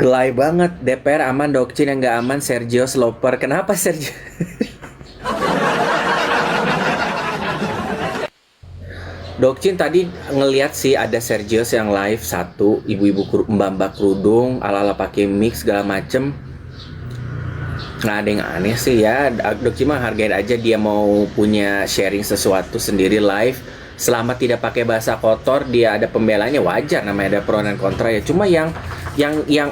Gelai banget. DPR aman, Dokcin yang nggak aman Sergio Sloper. Kenapa Sergio? Dokcin tadi ngeliat sih ada Sergios yang live satu, ibu-ibu mbak-mbak kerudung, ala-ala pakai mix segala macem. Nggak ada yang aneh sih ya. Dokcin mah hargain aja dia mau punya sharing sesuatu sendiri live. Selama tidak pakai bahasa kotor, dia ada pembelanya wajar. Namanya ada pro dan kontra ya. Cuma yang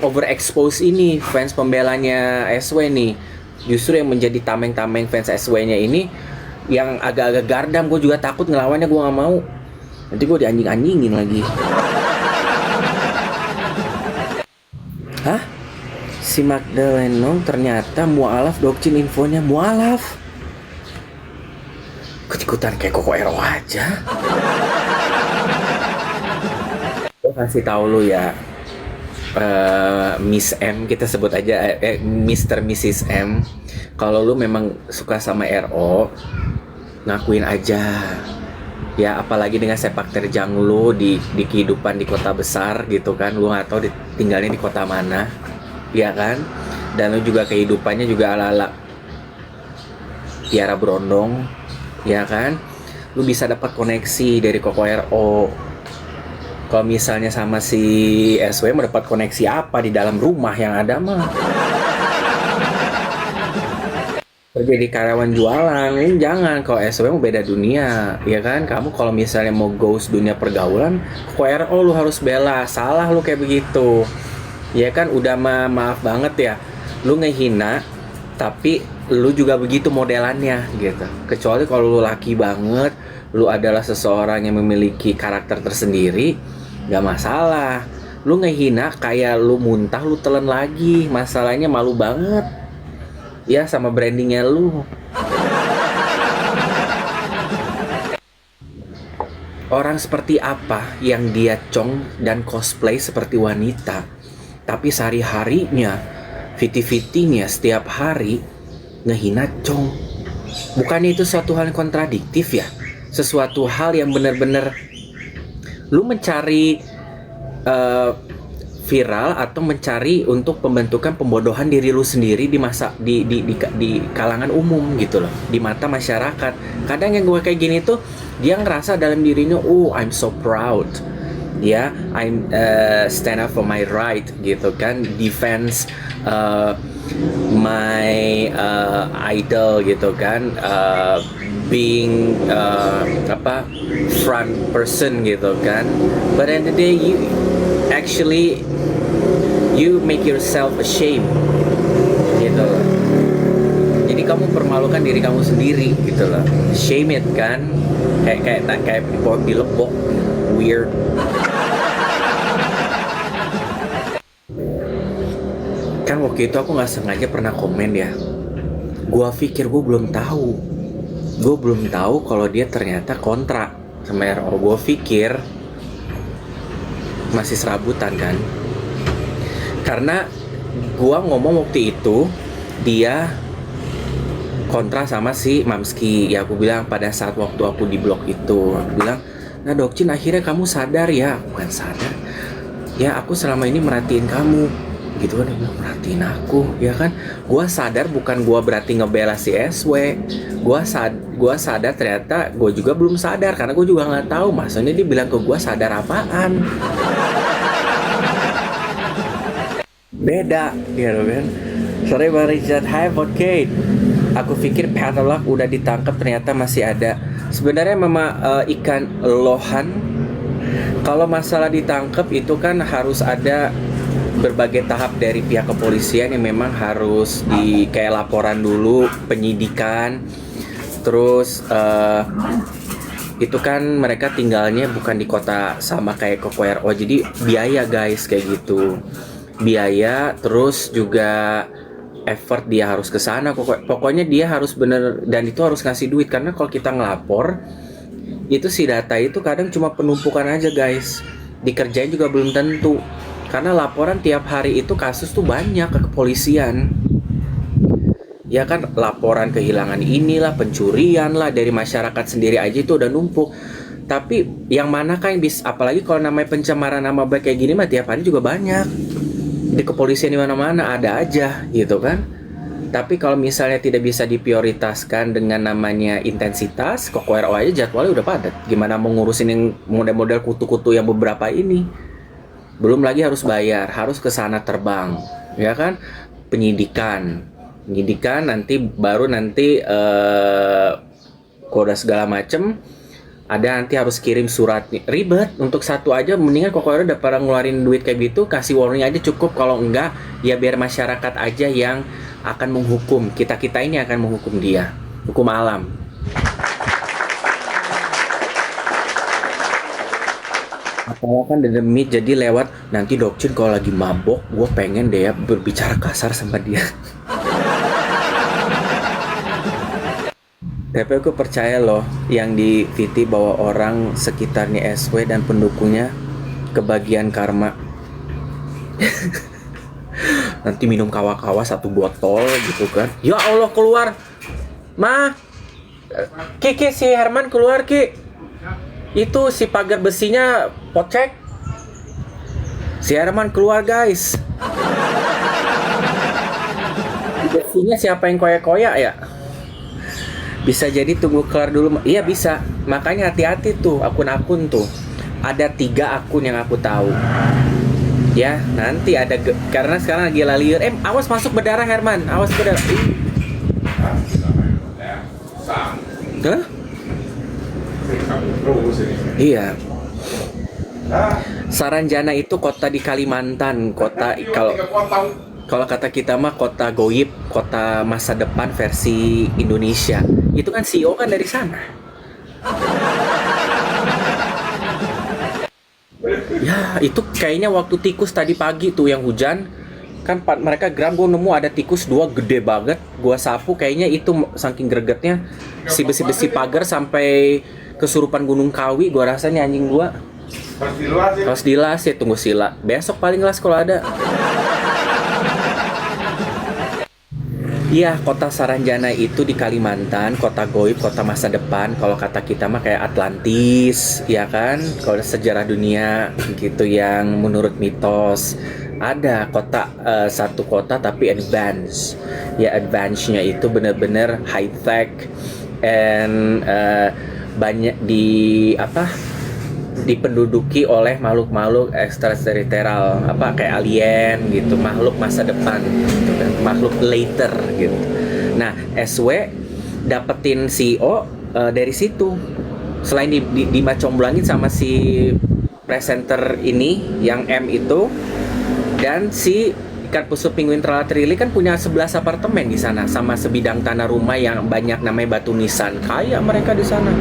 overexpose ini fans pembelanya SW nih, justru yang menjadi tameng-tameng fans SW-nya ini yang agak-agak gardam. Gue juga takut ngelawannya, gue nggak mau. Nanti gue dianjing-anjingin lagi. Hah? Si Magdalenong ternyata mualaf. Dokcin infonya mualaf. Ikut-ikutan kayak Koko Ero aja. Gue kasih tahu lu ya, Miss M, kita sebut aja Mr. Mrs. M. Kalau lu memang suka sama RO, ngakuin aja. Ya apalagi dengan sepak terjang lu di kehidupan di kota besar gitu kan, lu nggak tahu tinggalnya di kota mana, ya kan? Dan lu juga kehidupannya juga ala-ala Tiara Brondong, ya kan? Lu bisa dapat koneksi dari Koko RO. Kalau misalnya sama si SW mendapat koneksi apa di dalam rumah yang ada mah? Jadi karyawan jualan ini jangan. Kalau SW mau beda dunia, ya kan? Kamu kalau misalnya mau goes dunia pergaulan, kok RO lu harus bela. Salah lu kayak begitu, ya kan? Udah maaf banget ya, lu ngehina tapi lu juga begitu modelannya gitu. Kecuali kalau lu laki banget, lu adalah seseorang yang memiliki karakter tersendiri, nggak masalah. Lu ngehina kayak lu muntah lu telan lagi, masalahnya malu banget ya sama brandingnya lu. Orang seperti apa yang dia cong dan cosplay seperti wanita, tapi sehari-harinya, fiti-fitinya setiap hari ngehina cong? Bukannya itu suatu hal yang kontradiktif ya? Sesuatu hal yang benar-benar lu mencari viral atau mencari untuk pembentukan pembodohan diri lu sendiri di masa di kalangan umum gitu loh, di mata masyarakat. Kadang yang gue kayak gini tuh dia ngerasa dalam dirinya, oh I'm so proud ya, I'm stand up for my right gitu kan, defense my idol gitu kan, being front person gitu kan. But at the end of the day you make yourself ashamed gitu loh. Jadi kamu permalukan diri kamu sendiri gitu loh. Shame it kan, kayak di lebok, weird. Kan waktu itu aku nggak sengaja pernah komen ya, gua pikir gue belum tahu kalau dia ternyata kontra sama RO. Gue pikir masih serabutan kan, karena gua ngomong waktu itu dia kontra sama si Mamski. Ya aku bilang pada saat waktu aku di blog itu, aku bilang, nah Dokcin akhirnya kamu sadar ya. Bukan sadar ya, aku selama ini merhatiin kamu gitu kan. Dia bilang merhatiin aku, ya kan? Gua sadar bukan gua berarti ngebela si SW. Gua sadar ternyata gua juga belum sadar, karena gua juga nggak tahu maksudnya dia bilang ke gua sadar apaan. Beda gitu kan. Sorry Bang Richard, hai podcast. Aku pikir Patolak udah ditangkap, ternyata masih ada. Sebenarnya mama ikan lohan. Kalau masalah ditangkap itu kan harus ada berbagai tahap dari pihak kepolisian yang memang harus kayak laporan dulu, penyidikan. Terus itu kan mereka tinggalnya bukan di kota sama kayak Koko RO, jadi biaya guys kayak gitu. Biaya, terus juga effort dia harus ke sana. Pokoknya dia harus bener, dan itu harus ngasih duit, karena kalau kita ngelapor itu si data itu kadang cuma penumpukan aja guys, dikerjain juga belum tentu, karena laporan tiap hari itu kasus tuh banyak ke kepolisian. Ya kan, laporan kehilangan inilah, pencurian lah dari masyarakat sendiri aja itu udah numpuk. Tapi yang manakah yang bisa, apalagi kalau namanya pencemaran nama baik kayak gini mah tiap hari juga banyak. di kepolisian di mana-mana ada aja gitu kan. Tapi kalau misalnya tidak bisa diprioritaskan dengan namanya intensitas, Koko RO aja jadwalnya udah padat. Gimana mau ngurusin yang model-model kutu-kutu yang beberapa ini? Belum lagi harus bayar, harus ke sana terbang, ya kan? Penyidikan, penyidikan nanti koda segala macem. Ada nanti harus kirim surat, ribet untuk satu aja. Mendingan Koko udah pada ngeluarin duit kayak gitu, kasih warning aja cukup. Kalau enggak ya biar masyarakat aja yang akan menghukum, kita ini akan menghukum dia, hukum alam. Apalagi kan demi jadi lewat nanti Dokcin kalau lagi mabok, gue pengen deh ya berbicara kasar sama dia. Tapi aku percaya loh yang di VT bahwa orang sekitarnya SW dan pendukungnya kebagian karma. Nanti minum kawa-kawa satu botol gitu kan. Ya Allah keluar. Ma, Ki si Herman keluar Ki. Itu si pagar besinya pocek. Si Herman keluar guys. Besinya siapa yang koyak-koyak ya? Bisa jadi tunggu kelar dulu. Iya bisa. Makanya hati-hati tuh akun-akun tuh. Ada 3 akun yang aku tahu. Ya nanti ada karena sekarang lagi liur. Awas masuk berdarah Herman. Awas berdarah. Hah? Iya. Saranjana itu kota di Kalimantan. Kota kalau kata kita mah kota goib, kota masa depan versi Indonesia. Itu kan CEO kan dari sana. Ya, itu kayaknya waktu tikus tadi pagi tuh yang hujan. Kan mereka geram, gue nemu ada tikus 2 gede banget. Gue sapu kayaknya itu saking gregetnya si besi-besi pagar sampai kesurupan Gunung Kawi. Gue rasanya anjing gua. Harus dilas ya, tunggu sila. Besok paling las kalau ada. Iya, kota Saranjana itu di Kalimantan, kota goib, kota masa depan. Kalau kata kita mah kayak Atlantis, ya kan? Kalau sejarah dunia gitu yang menurut mitos. Ada satu kota tapi advance. Ya advance-nya itu bener-bener high tech and banyak dipenduduki oleh makhluk-makhluk ekstraterestrial kayak alien gitu, makhluk masa depan gitu kan, makhluk later gitu. Nah, SW dapetin CEO dari situ. Selain dimacomblangin sama si presenter ini yang M itu, dan si ikan pusut penguin Tralatrili kan punya 11 apartemen di sana sama sebidang tanah rumah yang banyak namanya batu nisan. Kaya mereka di sana.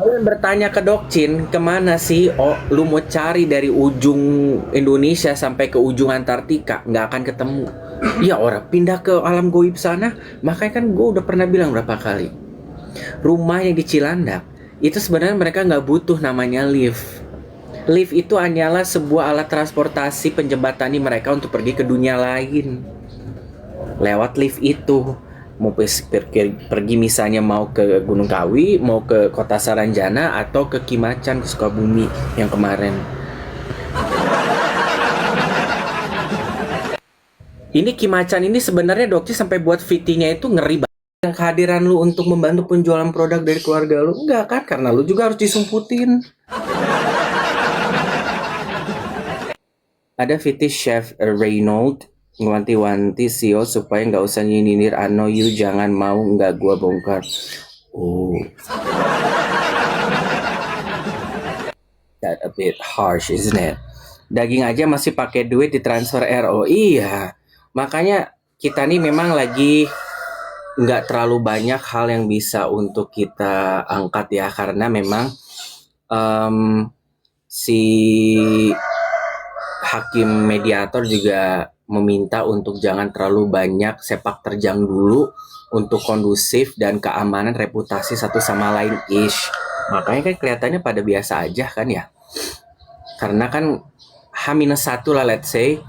Kalian bertanya ke Dokcin, kemana sih? Oh, lu mau cari dari ujung Indonesia sampai ke ujung Antartika, nggak akan ketemu. Ya orang pindah ke alam goib sana. Makanya kan gue udah pernah bilang berapa kali. Rumah yang di Cilandak, itu sebenarnya mereka nggak butuh namanya lift. Lift itu hanyalah sebuah alat transportasi penjembatani mereka untuk pergi ke dunia lain. Lewat lift itu. Mau pergi misalnya mau ke Gunung Kawi, mau ke kota Saranjana, atau ke Kimacan, ke Sukabumi yang kemarin. Ini Kimacan ini sebenarnya Dokci sampai buat VT-nya itu ngeri banget. Yang kehadiran lu untuk membantu penjualan produk dari keluarga lu, enggak kan? Karena lu juga harus disumputin. Ada VT Chef Reynold ngewanti-wanti CEO supaya nggak usah nyindir. Ano you jangan mau nggak gua bongkar. Oh, that a bit harsh isn't it? Daging aja masih pakai duit ditransfer RO. Iya, makanya kita nih memang lagi nggak terlalu banyak hal yang bisa untuk kita angkat ya, karena memang si hakim mediator juga meminta untuk jangan terlalu banyak sepak terjang dulu untuk kondusif dan keamanan reputasi satu sama lain ish. Makanya kan kelihatannya pada biasa aja kan ya. Karena kan H-1 lah let's say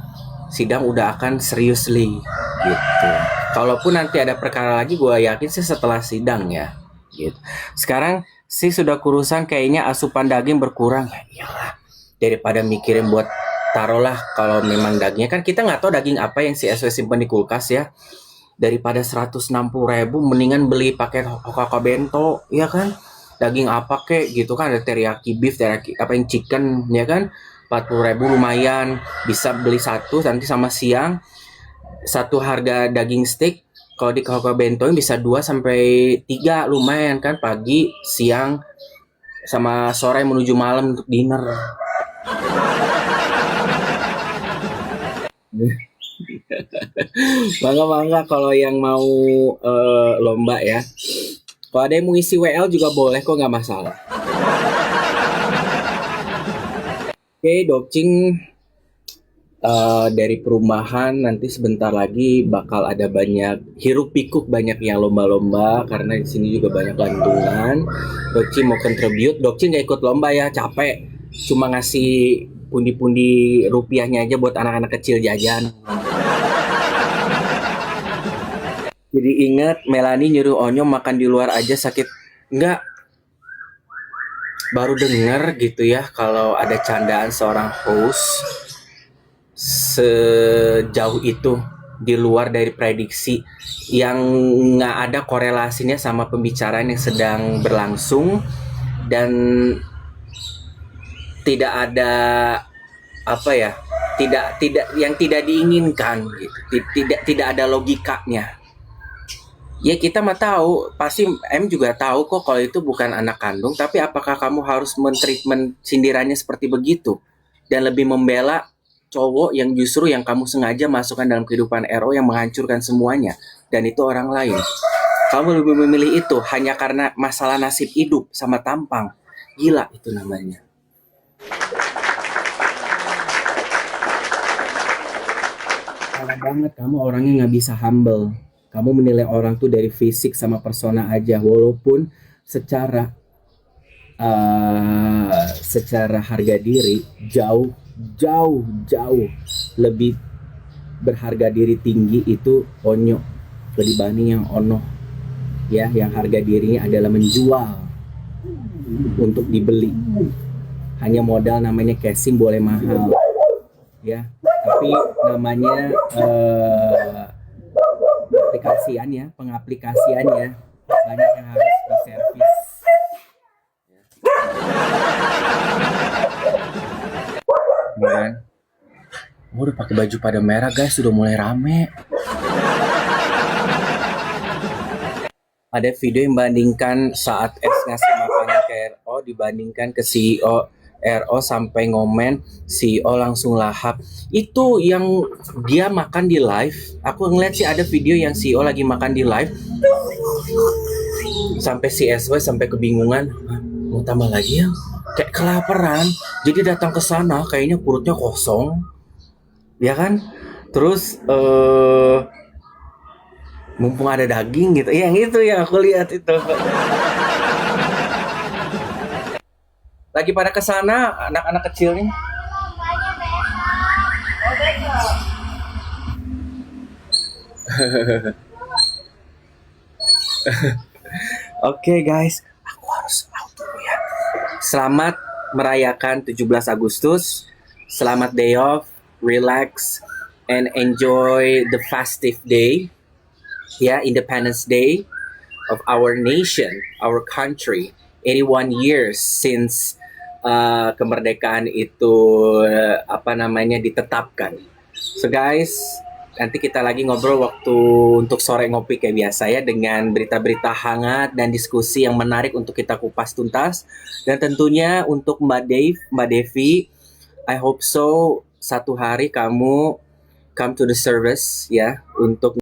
sidang udah akan seriously gitu. Kalaupun nanti ada perkara lagi gue yakin sih setelah sidang ya gitu. Sekarang sih sudah kurusan kayaknya asupan daging berkurang ya iyalah. daripada mikirin buat taruhlah kalau memang dagingnya kan kita nggak tahu daging apa yang si SW simpan di kulkas ya, daripada 160.000 mendingan beli paket Hokkaido bento ya kan, daging apa kek gitu kan, ada teriyaki beef, teriyaki apa yang chicken ya kan, 40.000 lumayan bisa beli satu nanti sama siang, satu harga daging steak kalau di Hokkaido bento bisa 2 sampai 3 lumayan kan, pagi siang sama sore menuju malam untuk dinner. Bangga kalau yang mau lomba ya. Kalau ada yang mau isi WL juga boleh kok, nggak masalah. Oke, Docing dari perumahan nanti sebentar lagi bakal ada banyak hiruk pikuk, banyak yang lomba-lomba karena di sini juga banyak lantungan. Docing mau contribute, Docing nggak ikut lomba ya, capek. Cuma ngasih pundi-pundi rupiahnya aja buat anak-anak kecil jajan. Jadi ingat Melanie nyuruh Onyom makan di luar aja sakit. Enggak. Baru denger gitu ya kalau ada candaan seorang host sejauh itu di luar dari prediksi yang nggak ada korelasinya sama pembicaraan yang sedang berlangsung dan tidak ada apa ya, tidak yang tidak diinginkan gitu, tidak ada logikanya. Ya kita mah tahu, pasti M juga tahu kok kalau itu bukan anak kandung, tapi apakah kamu harus men-treatment sindirannya seperti begitu? Dan lebih membela cowok yang justru yang kamu sengaja masukkan dalam kehidupan RO yang menghancurkan semuanya, dan itu orang lain. Kamu lebih memilih itu hanya karena masalah nasib hidup sama tampang. Gila itu namanya. Salah banget, kamu orangnya nggak bisa humble. Kamu menilai orang tuh dari fisik sama persona aja, walaupun secara harga diri jauh lebih berharga diri tinggi itu Onyo dibanding yang Ono ya, yang harga dirinya adalah menjual untuk dibeli, hanya modal namanya casing boleh mahal ya, tapi namanya pengaplikasiannya banyak yang harus diservis. Kan? Gue udah pakai baju pada merah guys, sudah mulai rame. Ada video yang bandingkan saat S ngasih makanan ke RO dibandingkan ke CEO RO sampai ngomen CEO langsung lahap. Itu yang dia makan di live. Aku ngeliat sih ada video yang CEO lagi makan di live sampai si SW sampai kebingungan, mau tambah lagi ya, kayak kelaparan. Jadi datang ke sana kayaknya perutnya kosong, ya kan? Terus mumpung ada daging gitu, yang itu yang aku lihat itu. Lagi pada kesana anak-anak kecil nih. Oke guys, aku harus out dulu ya. Selamat merayakan 17 Agustus. Selamat day off, relax, and enjoy the festive day. Ya, Independence Day of our nation, our country. 81 years since kemerdekaan itu ditetapkan. So guys, nanti kita lagi ngobrol waktu untuk sore ngopi kayak biasa ya, dengan berita-berita hangat dan diskusi yang menarik untuk kita kupas tuntas. Dan tentunya untuk Mbak Devi, I hope so satu hari kamu come to the service ya untuk